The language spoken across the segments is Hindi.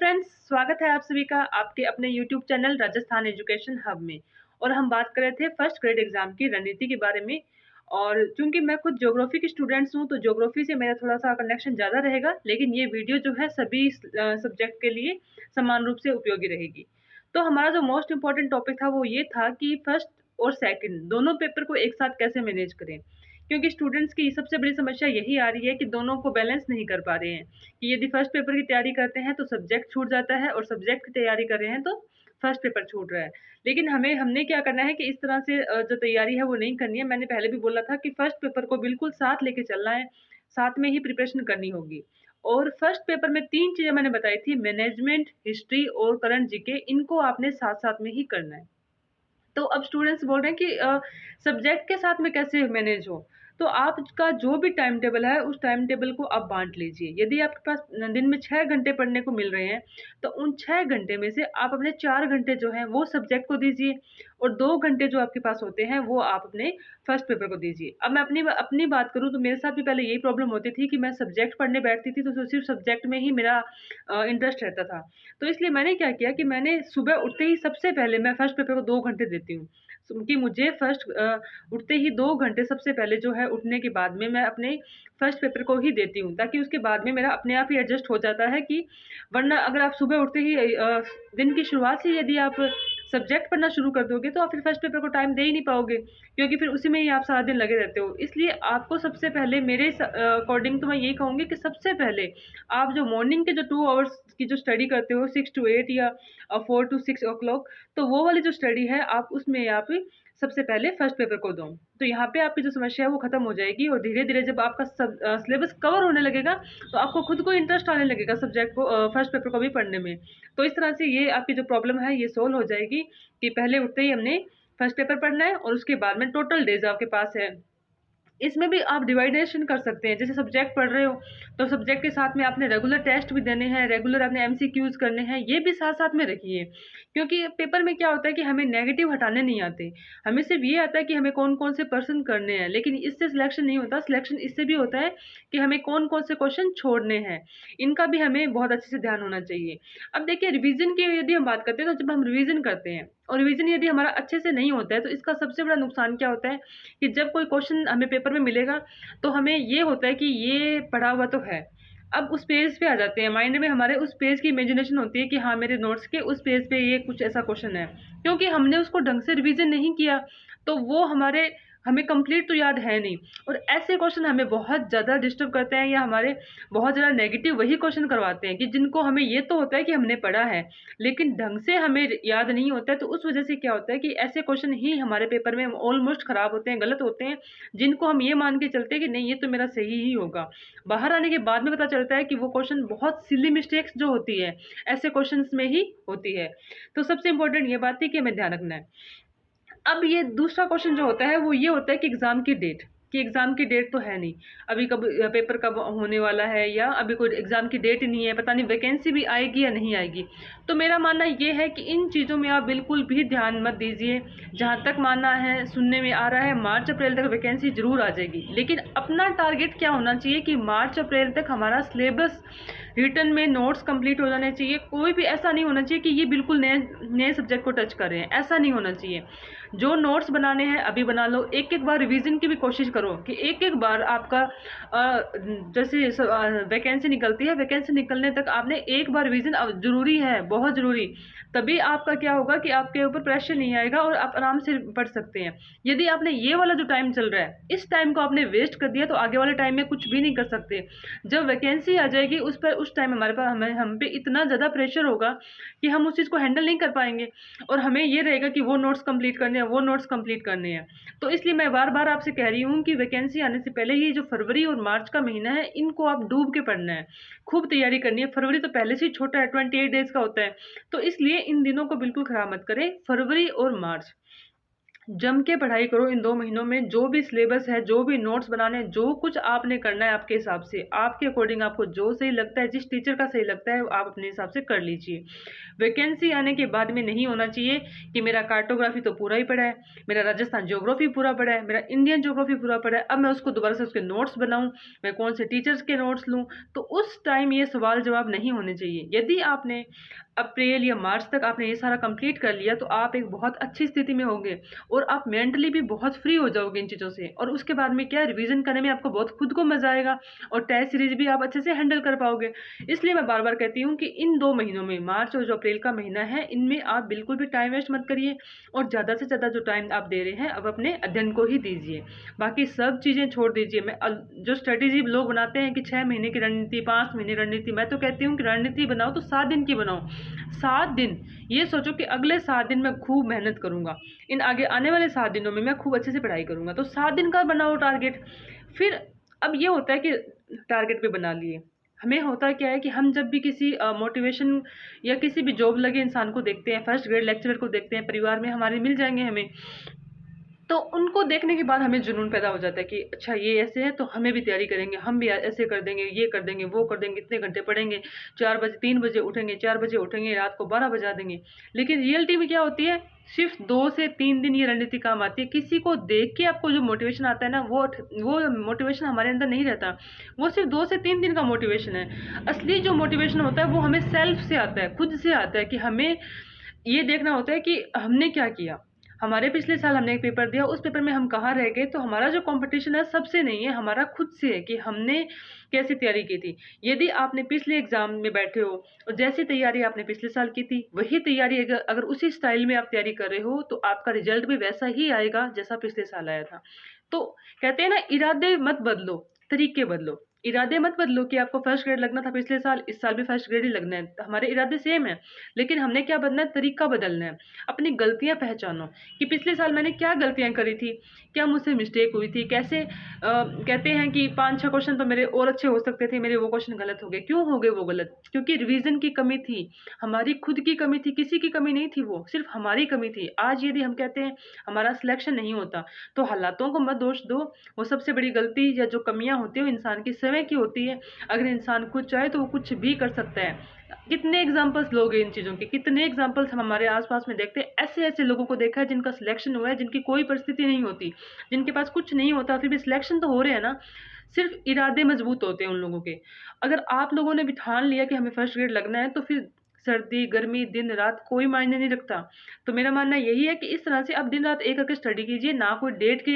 फ्रेंड्स, स्वागत है आप सभी का आपके अपने YouTube channel Rajasthan education hub में। और हम बात कर रहे थे फर्स्ट ग्रेड एग्जाम की रणनीति के बारे में। और चूंकि मैं खुद ज्योग्राफी की स्टूडेंट्स हूं तो ज्योग्राफी से मेरा थोड़ा सा कनेक्शन ज़्यादा रहेगा, लेकिन ये वीडियो जो है सभी सब्जेक्ट के लिए समान रूप से उपयोगी रहेगी। तो हमारा जो मोस्ट इम्पोर्टेंट टॉपिक था वो ये था कि फर्स्ट और सेकंड दोनों पेपर को एक साथ कैसे मैनेज करें, क्योंकि स्टूडेंट्स की सबसे बड़ी समस्या यही आ रही है कि दोनों को बैलेंस नहीं कर पा रहे हैं। कि यदि फर्स्ट पेपर की तैयारी करते हैं तो सब्जेक्ट छूट जाता है, और सब्जेक्ट की तैयारी कर रहे हैं तो फर्स्ट पेपर छूट रहा है। लेकिन हमने क्या करना है कि इस तरह से जो तैयारी है वो नहीं करनी है। मैंने पहले भी बोला था कि फर्स्ट पेपर को बिल्कुल साथ लेके चलना है, साथ में ही प्रिपरेशन करनी होगी। और फर्स्ट पेपर में 3 चीज़ें मैंने बताई थी, मैनेजमेंट, हिस्ट्री और करंट जीके, इनको आपने साथ-साथ में ही करना है। तो अब स्टूडेंट्स बोल रहे हैं कि सब्जेक्ट के साथ में कैसे मैनेज हो? तो आपका जो भी टाइम टेबल है, उस टाइम टेबल को आप बाँट लीजिए। यदि आपके पास दिन में 6 घंटे पढ़ने को मिल रहे हैं, तो उन 6 घंटे में से आप अपने 4 घंटे जो हैं, वो सब्जेक्ट को दीजिए, और 2 घंटे जो आपके पास होते हैं, वो आप अपने फर्स्ट पेपर को दीजिए। अब मैं अपनी बात करूँ तो मेरे साथ भी पहले यही प्रॉब्लम होती थी कि मैं सब्जेक्ट पढ़ने बैठती थी, तो सिर्फ़ सब्जेक्ट में ही मेरा इंटरेस्ट रहता था। तो इसलिए मैंने क्या किया कि मैंने सुबह उठते ही सबसे पहले मैं फर्स्ट पेपर को 2 घंटे देती हूँ। कि मुझे उठते ही 2 घंटे सबसे पहले जो है उठने के बाद में मैं अपने फर्स्ट पेपर को ही देती हूँ, ताकि उसके बाद में मेरा अपने आप ही एडजस्ट हो जाता है। कि वरना अगर आप सुबह उठते ही दिन की शुरुआत से यदि आप सब्जेक्ट पढ़ना शुरू कर दोगे तो आप फिर फर्स्ट पेपर को टाइम दे ही नहीं पाओगे, क्योंकि फिर उसी में ही आप सारा दिन लगे रहते हो। इसलिए आपको सबसे पहले मेरे अकॉर्डिंग तो मैं यही कहूँगी कि सबसे पहले आप जो मॉर्निंग के जो 2 आवर्स की जो स्टडी करते हो, 6 टू 8 या 4 टू 6 ओ क्लॉक, तो वो वाली जो स्टडी है आप उसमें आप सबसे पहले फर्स्ट पेपर को दो। तो यहाँ पे आपकी जो समस्या है वो खत्म हो जाएगी, और धीरे-धीरे जब आपका सिलेबस कवर होने लगेगा, तो आपको खुद को इंटरेस्ट आने लगेगा सब्जेक्ट को फर्स्ट पेपर को भी पढ़ने में। तो इस तरह से ये आपकी जो प्रॉब्लम है ये सॉल्व हो जाएगी, कि पहले उठते ही हमने फर्स्ट पेपर पढ़ना है, और उसके बाद में टोटल डेज़ आपके पास है। इसमें भी आप डिवाइडेशन कर सकते हैं। जैसे सब्जेक्ट पढ़ रहे हो, तो सब्जेक्ट के साथ में आपने रेगुलर टेस्ट भी देने हैं, रेगुलर आपने एमसीक्यूज़ करने हैं, ये भी साथ-साथ में रखिए। क्योंकि पेपर में क्या होता है कि हमें नेगेटिव हटाने नहीं आते। हमें सिर्फ़ ये आता है कि हमें कौन-कौन से पर्सन करने हैं, लेकिन इससे सिलेक्शन नहीं होता। सिलेक्शन इससे भी होता है कि हमें कौन-कौन से क्वेश्चन छोड़ने हैं। इनका भी हमें बहुत अच्छे से ध्यान होना चाहिए। अब देखिए, रिवीज़न की यदि हम बात करते हैं, तो जब हम रिवीज़न करते हैं और रिवीज़न यदि हमारा अच्छे से नहीं होता है, तो इसका सबसे बड़ा नुकसान क्या होता है कि जब कोई क्वेश्चन हमें पेपर में मिलेगा, तो हमें ये होता है कि ये पढ़ा हुआ तो है। अब उस पेज पे आ जाते हैं, माइंड में हमारे उस पेज की इमेजिनेशन होती है कि हाँ, मेरे नोट्स के उस पेज पे ये कुछ ऐसा क्वेश्चन है। क्योंकि हमने उसको ढंग से रिवीज़न नहीं किया, तो वो हमें कंप्लीट तो याद है नहीं। और ऐसे क्वेश्चन हमें बहुत ज़्यादा डिस्टर्ब करते हैं, या हमारे बहुत ज़्यादा नेगेटिव वही क्वेश्चन करवाते हैं, कि जिनको हमें ये तो होता है कि हमने पढ़ा है, लेकिन ढंग से हमें याद नहीं होता है। तो उस वजह से क्या होता है कि ऐसे क्वेश्चन ही हमारे पेपर में ऑलमोस्ट खराब होते हैं, गलत होते हैं, जिनको हम ये मान के चलते हैं कि नहीं, ये तो मेरा सही ही होगा। बाहर आने के बाद में पता चलता है कि वो क्वेश्चन बहुत सिली मिस्टेक्स जो होती है, ऐसे क्वेश्चंस में ही होती है। तो सबसे इम्पोर्टेंट ये बात थी कि हमें ध्यान रखना है। अब ये दूसरा क्वेश्चन जो होता है वो ये होता है कि एग्ज़ाम की डेट, कि एग्ज़ाम की डेट तो है नहीं, अभी कब पेपर कब होने वाला है, या अभी कोई एग्ज़ाम की डेट ही नहीं है, पता नहीं वैकेंसी भी आएगी या नहीं आएगी। तो मेरा मानना ये है कि इन चीज़ों में आप बिल्कुल भी ध्यान मत दीजिए। जहाँ तक मानना है, सुनने में आ रहा है मार्च अप्रैल तक वैकेंसी ज़रूर आ जाएगी, लेकिन अपना टारगेट क्या होना चाहिए कि मार्च अप्रैल तक हमारा सिलेबस रिटन में नोट्स कंप्लीट हो जाने चाहिए। कोई भी ऐसा नहीं होना चाहिए कि ये बिल्कुल नए नए सब्जेक्ट को टच कर रहे हैं, ऐसा नहीं होना चाहिए। जो नोट्स बनाने हैं अभी बना लो, एक-एक बार रिवीजन की भी कोशिश करो कि एक-एक बार आपका जैसे वैकेंसी निकलती है, वैकेंसी निकलने तक आपने एक बार रिवीजन ज़रूरी है, बहुत ज़रूरी। तभी आपका क्या होगा कि आपके ऊपर प्रेशर नहीं आएगा और आप आराम से पढ़ सकते हैं। यदि आपने ये वाला जो टाइम चल रहा है, इस टाइम को आपने वेस्ट कर दिया, तो आगे वाले टाइम में कुछ भी नहीं कर सकते। जब वैकेंसी आ जाएगी उस टाइम हमारे पास हम पे इतना ज़्यादा प्रेशर होगा कि हम उस चीज़ को हैंडल नहीं कर पाएँगे, और हमें ये रहेगा कि वो नोट्स कंप्लीट करने हैं, वो नोट्स कंप्लीट करने हैं। तो इसलिए मैं बार-बार आपसे कह रही हूँ कि वैकेंसी आने से पहले ये जो फरवरी और मार्च का महीना है, इनको आप डूब के पढ़ना है, खूब तैयारी करनी है। फरवरी तो पहले से ही छोटा है, 28 डेज़ का होता है, तो इसलिए इन दिनों को बिल्कुल खराब मत करें, फरवरी और मार्च। जम के पढ़ाई करो इन 2 महीनों में, जो भी सिलेबस है, जो भी नोट्स बनाने हैं, जो कुछ आपने करना है आपके हिसाब से, आपके अकॉर्डिंग आपको जो सही लगता है, जिस टीचर का सही लगता है, आप अपने हिसाब से कर लीजिए। वैकेंसी आने के बाद में नहीं होना चाहिए कि मेरा कार्टोग्राफी तो पूरा ही पड़ा है, मेरा राजस्थान ज्योग्राफी पूरा पड़ा है, मेरा इंडियन ज्योग्राफी पूरा पड़ा है, अब मैं उसको दोबारा से उसके नोट्स बनाऊँ, मैं कौन से टीचर्स के नोट्स लूँ? तो उस टाइम ये सवाल-जवाब नहीं होने चाहिए। यदि आपने अप्रैल या मार्च तक आपने ये सारा कंप्लीट कर लिया, तो आप एक बहुत अच्छी स्थिति में होंगे और आप मेंटली भी बहुत फ्री हो जाओगे इन चीज़ों से, और उसके बाद में क्या है, रिवीजन करने में आपको बहुत खुद को मज़ा आएगा और टेस्ट सीरीज भी आप अच्छे से हैंडल कर पाओगे। इसलिए मैं बार-बार कहती हूँ कि इन 2 महीनों में, मार्च और जो अप्रैल का महीना है, इनमें आप बिल्कुल भी टाइम वेस्ट मत करिए और ज़्यादा से ज़्यादा जो टाइम आप दे रहे हैं, अब अपने अध्ययन को ही दीजिए। बाकी सब चीज़ें छोड़ दीजिए। जो स्ट्रैटेजी लोग बनाते हैं कि 6 महीने की रणनीति, 5 महीने रणनीति, मैं तो कहती हूँ कि रणनीति बनाओ तो 7 दिन की बनाओ। 7 दिन, ये सोचो कि अगले 7 दिन मैं खूब मेहनत करूँगा। इन आगे आने वाले 7 दिनों में मैं खूब अच्छे से पढ़ाई करूँगा। तो 7 दिन का बनाओ टारगेट। फिर अब ये होता है कि टारगेट भी बना लिए। हमें होता क्या है कि हम जब भी किसी मोटिवेशन या किसी भी जॉब लगे इंसान को देखते हैं, फर्स्ट ग्रेड लेक्चरर को देखते हैं, परिवार में हमारे मिल जाएँगे हमें। तो उनको देखने के बाद हमें जुनून पैदा हो जाता है कि अच्छा ये ऐसे है तो हमें भी तैयारी करेंगे, हम भी ऐसे कर देंगे, ये कर देंगे, वो कर देंगे, इतने घंटे पढ़ेंगे, 4 बजे 3 बजे उठेंगे, 4 बजे उठेंगे, रात को 12 बजा देंगे। लेकिन रियलिटी में क्या होती है, सिर्फ 2 से 3 दिन ये रणनीति काम आती है। किसी को देख के आपको जो मोटिवेशन आता है ना, वो मोटिवेशन हमारे अंदर नहीं रहता। वो सिर्फ 2 से 3 दिन का मोटिवेशन है। असली जो मोटिवेशन होता है वो हमें सेल्फ से आता है, खुद से आता है कि हमें ये देखना होता है कि हमने क्या किया। हमारे पिछले साल हमने एक पेपर दिया, उस पेपर में हम कहाँ रह गए, तो हमारा जो कॉम्पिटिशन है सबसे नहीं है, हमारा खुद से है कि हमने कैसी तैयारी की थी। यदि आपने पिछले एग्ज़ाम में बैठे हो और जैसी तैयारी आपने पिछले साल की थी, वही तैयारी अगर अगर उसी स्टाइल में आप तैयारी कर रहे हो, तो आपका रिज़ल्ट भी वैसा ही आएगा जैसा पिछले साल आया था। तो कहते हैं ना, इरादे मत बदलो, तरीके बदलो। इरादे मत बदलो कि आपको फर्स्ट ग्रेड लगना था पिछले साल, इस साल भी फर्स्ट ग्रेड ही लगना है। हमारे इरादे सेम हैं, लेकिन हमने क्या बदलना है, तरीका बदलना है। अपनी गलतियाँ पहचानो कि पिछले साल मैंने क्या गलतियाँ करी थी, क्या मुझसे मिस्टेक हुई थी, कैसे कहते हैं कि 5-6 क्वेश्चन तो मेरे और अच्छे हो सकते थे, मेरे वो क्वेश्चन गलत हो गए। क्यों हो गए वो गलत? क्योंकि रिवीज़न की कमी थी, हमारी खुद की कमी थी, किसी की कमी नहीं थी वो, सिर्फ़ हमारी कमी थी। आज यदि हम कहते हैं हमारा सिलेक्शन नहीं होता, तो हालातों को मत दोष दो। वो सबसे बड़ी गलती या जो कमियाँ होती हैं, वो इंसान की समय की होती है। अगर इंसान खुद चाहे तो वो कुछ भी कर सकता है। कितने एग्ज़ाम्पल्स लोगे इन चीज़ों के, कितने एग्ज़ाम्पल्स हम हमारे आस-पास में देखते हैं। ऐसे-ऐसे लोगों को देखा है जिनका सिलेक्शन हुआ है, जिनकी कोई परिस्थिति नहीं होती, जिनके पास कुछ नहीं होता, फिर भी सिलेक्शन तो हो रहे हैं ना। सिर्फ़ इरादे मज़बूत होते हैं उन लोगों के। अगर आप लोगों ने भी ठान लिया कि हमें फर्स्ट ग्रेड लगना है, तो फिर सर्दी, गर्मी, दिन-रात कोई मायने नहीं रखता। तो मेरा मानना यही है कि इस तरह से आप दिन-रात एक करके स्टडी कीजिए, ना कोई डेट की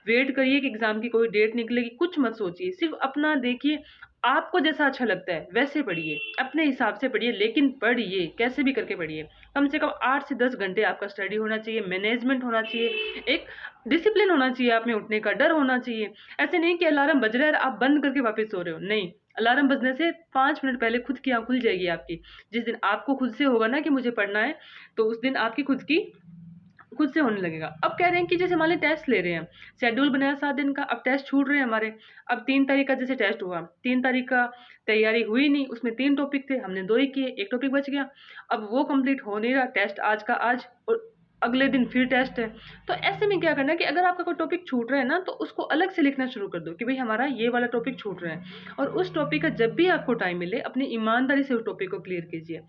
वेट करिए कि एग्ज़ाम की कोई डेट निकलेगी, कुछ मत सोचिए। सिर्फ़ अपना देखिए, आपको जैसा अच्छा लगता है वैसे पढ़िए, अपने हिसाब से पढ़िए, लेकिन पढ़िए, कैसे भी करके पढ़िए। कम से कम 8 से 10 घंटे आपका स्टडी होना चाहिए, मैनेजमेंट होना चाहिए, एक डिसिप्लिन होना चाहिए, आप में उठने का डर होना चाहिए। ऐसे नहीं कि अलार्म बज रहा है और आप बंद करके वापस सो रहे हो, नहीं। अलार्म बजने से 5 मिनट पहले खुद की आँख खुल जाएगी आपकी। जिस दिन आपको खुद से होगा ना कि मुझे पढ़ना है, तो उस दिन आपकी खुद से होने लगेगा। अब कह रहे हैं कि जैसे मान लें टेस्ट ले रहे हैं, शेड्यूल बनाया 7 दिन का, अब टेस्ट छूट रहे हैं हमारे। अब 3 तारीख का जैसे टेस्ट हुआ, 3 तारीख का तैयारी हुई नहीं, उसमें 3 टॉपिक थे, हमने 2 ही किए, 1 टॉपिक बच गया। अब वो कंप्लीट हो नहीं रहा, टेस्ट आज का आज और अगले दिन फिर टेस्ट है। तो ऐसे में क्या करना है कि अगर आपका कोई टॉपिक छूट रहा है ना, तो उसको अलग से लिखना शुरू कर दो कि भई हमारा ये वाला टॉपिक छूट रहा है, और उस टॉपिक का जब भी आपको टाइम मिले, अपनी ईमानदारी से उस टॉपिक को क्लियर कीजिए।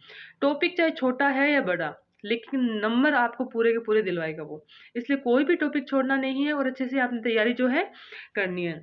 टॉपिक चाहे छोटा है या बड़ा, लेकिन नंबर आपको पूरे के पूरे दिलवाएगा वो। इसलिए कोई भी टॉपिक छोड़ना नहीं है और अच्छे से आपने तैयारी जो है करनी है।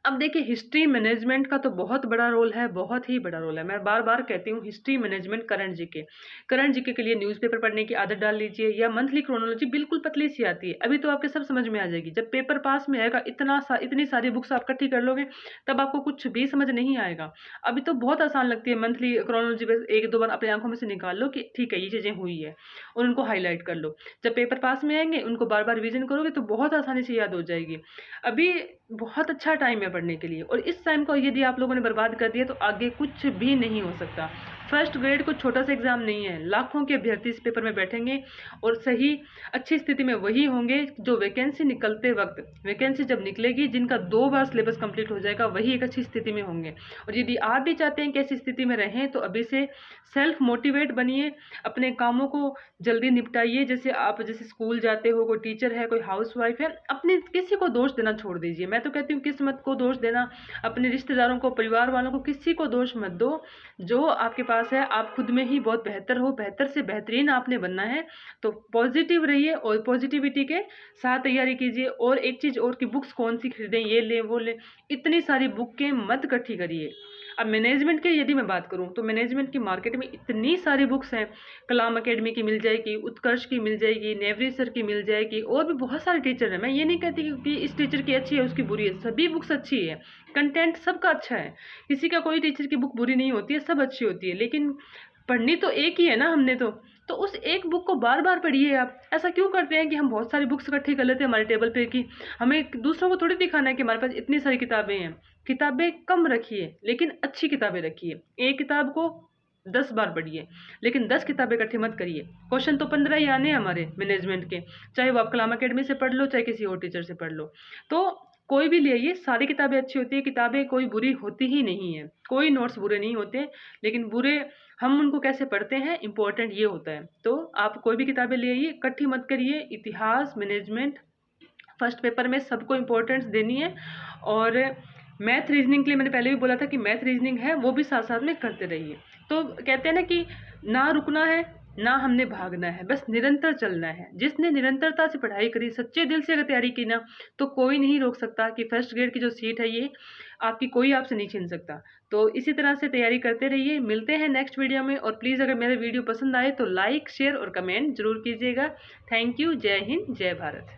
अब देखिए, हिस्ट्री मैनेजमेंट का तो बहुत बड़ा रोल है, बहुत ही बड़ा रोल है। मैं बार-बार कहती हूँ, history management, current GK. Current GK के लिए न्यूज़पेपर पढ़ने की आदत डाल लीजिए, या मंथली क्रोनोलॉजी बिल्कुल पतली सी आती है। अभी तो आपके सब समझ में आ जाएगी। जब पेपर पास में आएगा, इतनी सारी बुक्स आप इकट्ठी कर लोगे, तब आपको कुछ भी समझ नहीं आएगा। अभी तो बहुत आसान लगती है मंथली क्रोनोलॉजी, बस 1-2 बार अपनी आँखों में से निकाल लो कि ठीक है, ये चीज़ें हुई है, और उनको हाइलाइट कर लो। जब पेपर पास में आएँगे, उनको बार-बार रिवीज़न करोगे तो बहुत आसानी से याद हो जाएगी। अभी बहुत अच्छा टाइम है पढ़ने के लिए, और इस टाइम को यदि आप लोगों ने बर्बाद कर दिया, तो आगे कुछ भी नहीं हो सकता। फर्स्ट ग्रेड को छोटा सा एग्ज़ाम नहीं है, लाखों के अभ्यर्थी इस पेपर में बैठेंगे और सही अच्छी स्थिति में वही होंगे जो वैकेंसी निकलते वक्त, वैकेंसी जब निकलेगी जिनका 2 बार सिलेबस कंप्लीट हो जाएगा वही एक अच्छी स्थिति में होंगे। और यदि आप भी चाहते हैं कि ऐसी स्थिति में रहें तो अभी से सेल्फ मोटिवेट बनिए, अपने कामों को जल्दी निपटाइए। जैसे आप जैसे स्कूल जाते हो, कोई टीचर है, कोई हाउसवाइफ है, अपने किसी को दोष देना छोड़ दीजिए। मैं तो कहती हूँ किस्मत को दोष देना, अपने रिश्तेदारों को, परिवार वालों को, किसी को दोष मत दो। जो आपके पास है आप खुद में ही बहुत बेहतर हो, बेहतर से बेहतरीन आपने बनना है। तो पॉजिटिव रहिए और पॉजिटिविटी के साथ तैयारी कीजिए। और एक चीज़ और कि बुक्स कौन सी खरीदें, ये लें वो लें, इतनी सारी बुकें मत इकट्ठी करिए। अब मैनेजमेंट की यदि मैं बात करूं तो मैनेजमेंट की मार्केट में इतनी सारी बुक्स हैं, कलाम एकेडमी की मिल जाएगी, उत्कर्ष की मिल जाएगी, नेवरी सर की मिल जाएगी, और भी बहुत सारे टीचर हैं। मैं ये नहीं कहती कि इस टीचर की अच्छी है उसकी बुरी है, सभी बुक्स अच्छी है, कंटेंट सबका अच्छा है, किसी का कोई टीचर की बुक बुरी नहीं होती है, सब अच्छी होती है। लेकिन पढ़नी तो एक ही है ना हमने तो उस एक बुक को बार बार पढ़िए। आप ऐसा क्यों करते हैं कि हम बहुत सारी बुक्स इकट्ठी कर लेते हैं हमारे टेबल पे, कि हमें दूसरों को थोड़ी दिखाना है कि हमारे पास इतनी सारी किताबें हैं। किताबें कम रखिए लेकिन अच्छी किताबें रखिए। एक किताब को 10 बार पढ़िए लेकिन 10 किताबें इकट्ठी मत करिए। क्वेश्चन तो 15 ही आने हैं हमारे मैनेजमेंट के, चाहे वो आप कलाम अकेडमी से पढ़ लो, चाहे किसी और टीचर से पढ़ लो। तो कोई भी ले आइए, सारी किताबें अच्छी होती है, किताबें कोई बुरी होती ही नहीं है, कोई नोट्स बुरे नहीं होते, लेकिन बुरे हम उनको कैसे पढ़ते हैं इम्पोर्टेंट ये होता है। तो आप कोई भी किताबें ले आइए, इकट्ठी मत करिए। इतिहास, मैनेजमेंट फर्स्ट पेपर में सबको इम्पोर्टेंस देनी है। और मैथ रीजनिंग के लिए मैंने पहले भी बोला था कि मैथ रीजनिंग है वो भी साथ साथ में करते रहिए। तो कहते हैं ना कि ना रुकना है ना हमने भागना है, बस निरंतर चलना है। जिसने निरंतरता से पढ़ाई करी, सच्चे दिल से अगर तैयारी की ना, तो कोई नहीं रोक सकता कि फर्स्ट ग्रेड की जो सीट है ये आपकी कोई आपसे नहीं छीन सकता। तो इसी तरह से तैयारी करते रहिए। मिलते हैं नेक्स्ट वीडियो में। और प्लीज़ अगर मेरा वीडियो पसंद आए तो लाइक, शेयर और कमेंट जरूर कीजिएगा। Thank you. जय हिंद, जय भारत।